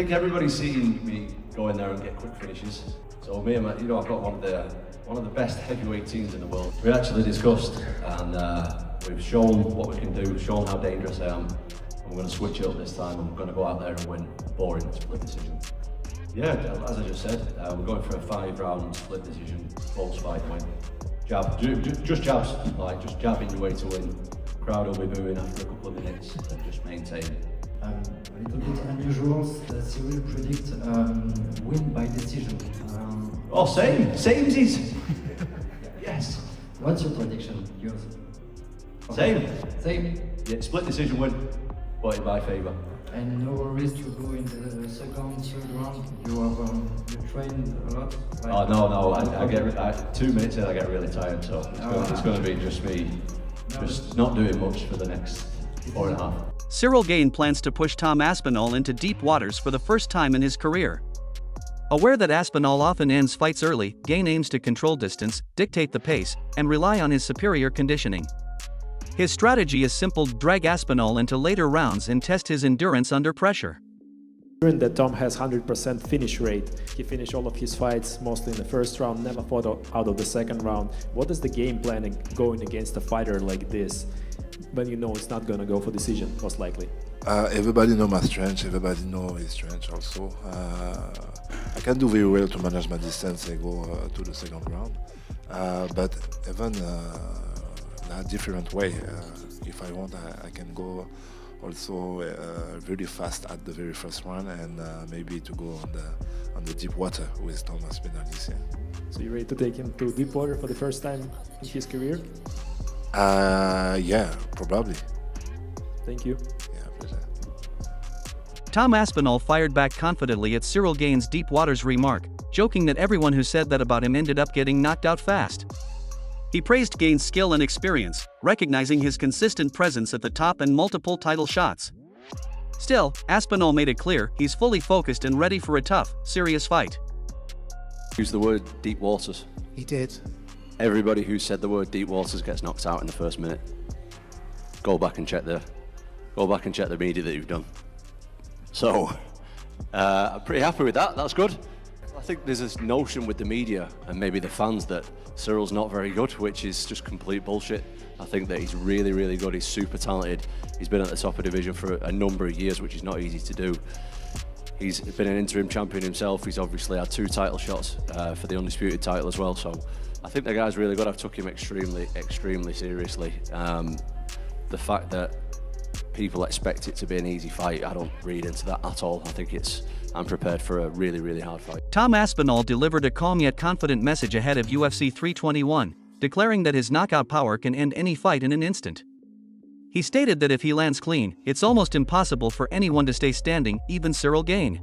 I think everybody's seen me go in there and get quick finishes. So me and I've got one of the best heavyweight teams in the world. We actually discussed and we've shown what we can do, shown how dangerous I am. I'm going to switch it up this time. I'm going to go out there and win boring split decision. Yeah, as I just said, we're going for a 5-round split decision, close fight win. Jab, just jabs, like just jabbing your way to win. Crowd will be booing after a couple of minutes and just maintain. A little bit unusual that Ciryl predict win by decision. Samesies! Yes. What's your prediction? Yours? Same. Yeah, split decision win, but in my favour. And no worries to go in the second, third round. You train a lot. Like, no. I get 2 minutes in, I get really tired. So it's going to be just me, just not doing much for the next 4.5. Ciryl Gane plans to push Tom Aspinall into deep waters for the first time in his career. Aware that Aspinall often ends fights early, Gane aims to control distance, dictate the pace, and rely on his superior conditioning. His strategy is simple: drag Aspinall into later rounds and test his endurance under pressure. Given that Tom has 100% finish rate, he finished all of his fights mostly in the first round, never fought out of the second round. What is the game plan going against a fighter like this, when you know it's not gonna go for decision, most likely? Everybody know my strength, everybody know his strength also. I can do very well to manage my distance and go to the second round. But even in a different way, if I want, I can go also really fast at the very first round and maybe to go on the deep water with Tom Aspinall this year. So you're ready to take him to deep water for the first time in his career? Yeah, probably. Thank you. Yeah, pleasure. Tom Aspinall fired back confidently at Ciryl Gane's deep waters remark, joking that everyone who said that about him ended up getting knocked out fast. He praised Gane's skill and experience, recognizing his consistent presence at the top and multiple title shots. Still, Aspinall made it clear he's fully focused and ready for a tough, serious fight. Use the word deep waters. He did. Everybody who said the word deep waters gets knocked out in the first minute. Go back and check the media that you've done. So, I'm pretty happy with that. That's good. I think there's this notion with the media and maybe the fans that Cyryl's not very good, which is just complete bullshit. I think that he's really, really good. He's super talented. He's been at the top of the division for a number of years, which is not easy to do. He's been an interim champion himself. He's obviously had 2 title shots for the undisputed title as well. So I think the guy's really good. I've took him extremely, extremely seriously. The fact that people expect it to be an easy fight, I don't read into that at all. I think I'm prepared for a really, really hard fight. Tom Aspinall delivered a calm yet confident message ahead of UFC 321, declaring that his knockout power can end any fight in an instant. He stated that if he lands clean, it's almost impossible for anyone to stay standing, even Ciryl Gane.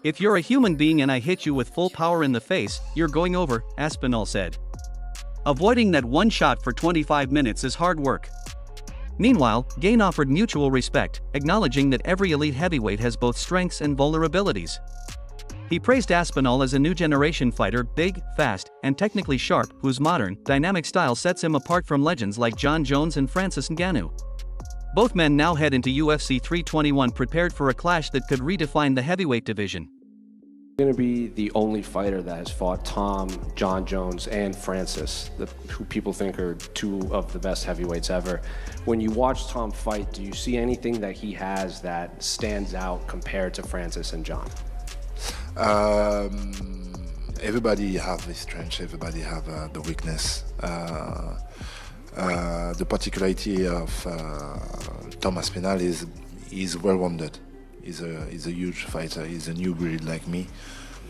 "If you're a human being and I hit you with full power in the face, you're going over," Aspinall said. Avoiding that one shot for 25 minutes is hard work. Meanwhile, Gane offered mutual respect, acknowledging that every elite heavyweight has both strengths and vulnerabilities. He praised Aspinall as a new generation fighter, big, fast, and technically sharp, whose modern, dynamic style sets him apart from legends like Jon Jones and Francis Ngannou. Both men now head into UFC 321 prepared for a clash that could redefine the heavyweight division. Going to be the only fighter that has fought Tom, Jon Jones, and Francis, who people think are 2 of the best heavyweights ever. When you watch Tom fight, do you see anything that he has that stands out compared to Francis and Jon? Everybody have his strength, everybody have the weakness. The particularity of Tom Aspinall is he's well-rounded. He's a huge fighter. He's a new breed like me,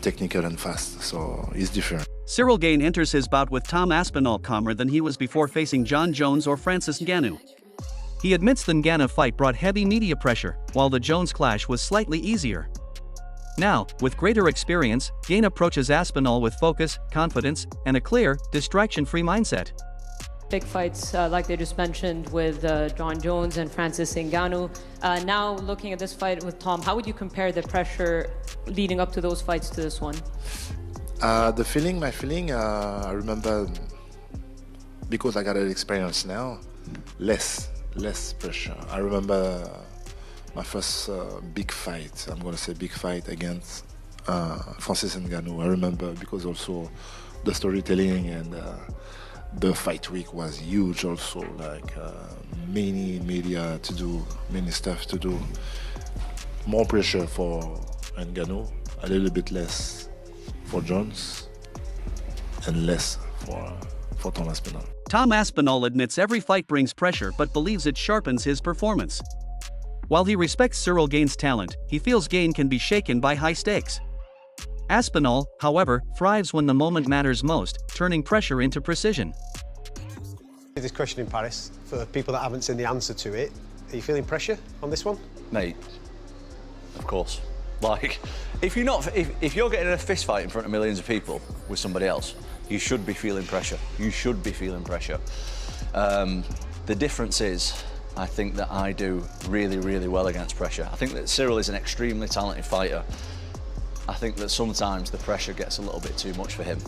technical and fast, so he's different. Ciryl Gane enters his bout with Tom Aspinall calmer than he was before facing Jon Jones or Francis Ngannou. He admits the Ngannou fight brought heavy media pressure, while the Jones clash was slightly easier. Now, with greater experience, Gane approaches Aspinall with focus, confidence, and a clear, distraction-free mindset. Big fights, like they just mentioned, with Jon Jones and Francis Ngannou. Now, looking at this fight with Tom, how would you compare the pressure leading up to those fights to this one? My feeling, I remember, because I got an experience now, less pressure. I remember my first big fight, I'm going to say big fight against Francis Ngannou. I remember because also the storytelling and the fight week was huge also, like many media to do, many stuff to do. More pressure for Ngannou, a little bit less for Jones, and less for Tom Aspinall. Tom Aspinall admits every fight brings pressure but believes it sharpens his performance. While he respects Ciryl Gane's talent, he feels Gane can be shaken by high stakes. Aspinall, however, thrives when the moment matters most, turning pressure into precision. This question in Paris, for people that haven't seen the answer to it, are you feeling pressure on this one? Mate, of course. Like, if you're getting in a fist fight in front of millions of people with somebody else, you should be feeling pressure. You should be feeling pressure. The difference is, I think that I do really, really well against pressure. I think that Ciryl is an extremely talented fighter. I think that sometimes the pressure gets a little bit too much for him.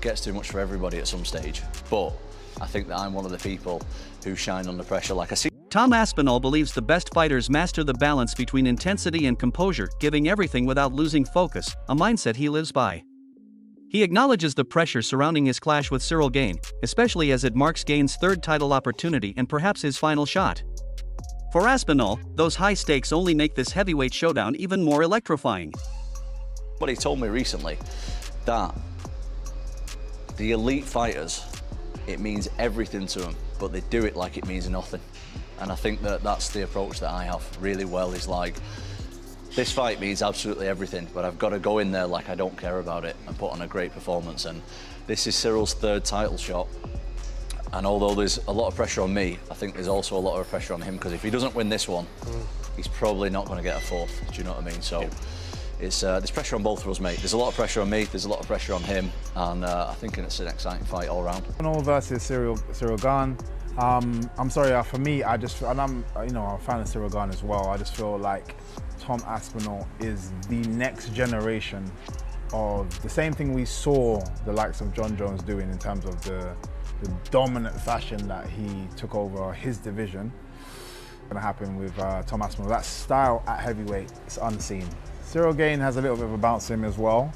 Gets too much for everybody at some stage. But I think that I'm one of the people who shine under pressure. Like I see. Tom Aspinall believes the best fighters master the balance between intensity and composure, giving everything without losing focus, a mindset he lives by. He acknowledges the pressure surrounding his clash with Ciryl Gane, especially as it marks Gane's third title opportunity and perhaps his final shot. For Aspinall, those high stakes only make this heavyweight showdown even more electrifying. But he told me recently that the elite fighters, it means everything to them, but they do it like it means nothing. And I think that that's the approach that I have really well, is like, this fight means absolutely everything, but I've got to go in there like I don't care about it and put on a great performance. And this is Cyryl's third title shot. And although there's a lot of pressure on me, I think there's also a lot of pressure on him, because if he doesn't win this one, he's probably not going to get a fourth. Do you know what I mean? So it's there's pressure on both of us, mate. There's a lot of pressure on me, there's a lot of pressure on him, and I think it's an exciting fight all around. Aspinall versus Ciryl Gane. I'm sorry, for me, and I'm a fan of Ciryl Gane as well. I just feel like Tom Aspinall is the next generation of the same thing we saw the likes of John Jones doing in terms of the dominant fashion that he took over his division. Going to happen with Tom Aspinall. That style at heavyweight is unseen. Ciryl Gane has a little bit of a bounce to him as well.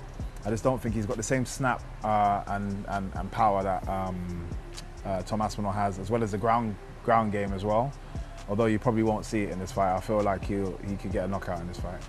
I just don't think he's got the same snap and power that Tom Aspinall has, as well as the ground game as well. Although you probably won't see it in this fight, I feel like he could get a knockout in this fight.